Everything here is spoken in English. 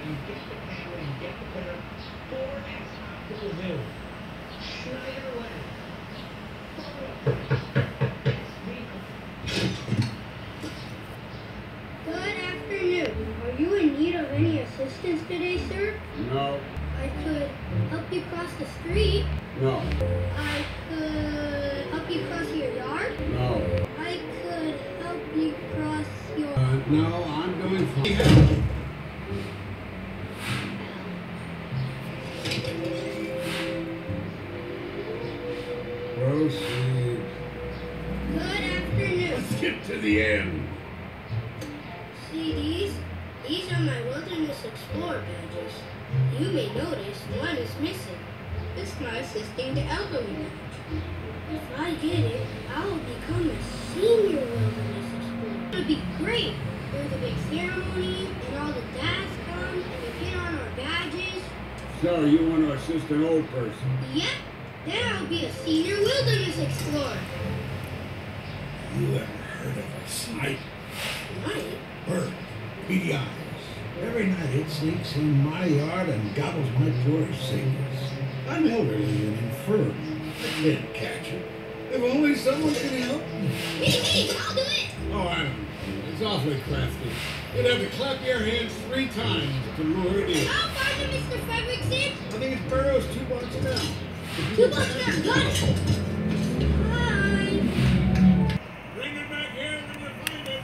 You get the camera, you get the printer, 4x optical zoom. Schneider lens. Good afternoon. Are you in need of any assistance today, sir? No. I could help you cross the street. No. I could help you cross your yard. No. I could help you cross your... No, I'm doing fine. Proceed. Good afternoon. Let's get to the end. See these? These are my Wilderness Explorer badges. You may notice one is missing. It's my Assisting the Elderly badge. If I get it, I will become a senior Wilderness Explorer. It would be great. There's a big ceremony, and all the dads come, and we pin on our badges. So, you want to assist an old person? Yep. Then I'll be a senior Wilderness Explorer. You ever heard of a snipe? Right? Bird, beady eyes. Every night it sneaks in my yard and gobbles my poor savings. I'm elderly and infirm. I can't catch it. If only someone can help me. Me, I'll do it. Oh, Adam, it's awfully crafty. You'd have to clap your hands 3 times to lure it in. How far to Mr. Fredrickson? I think it's Burroughs 2 blocks down. 2 blocks down. Got it. Bye. Bring it back here when you find it.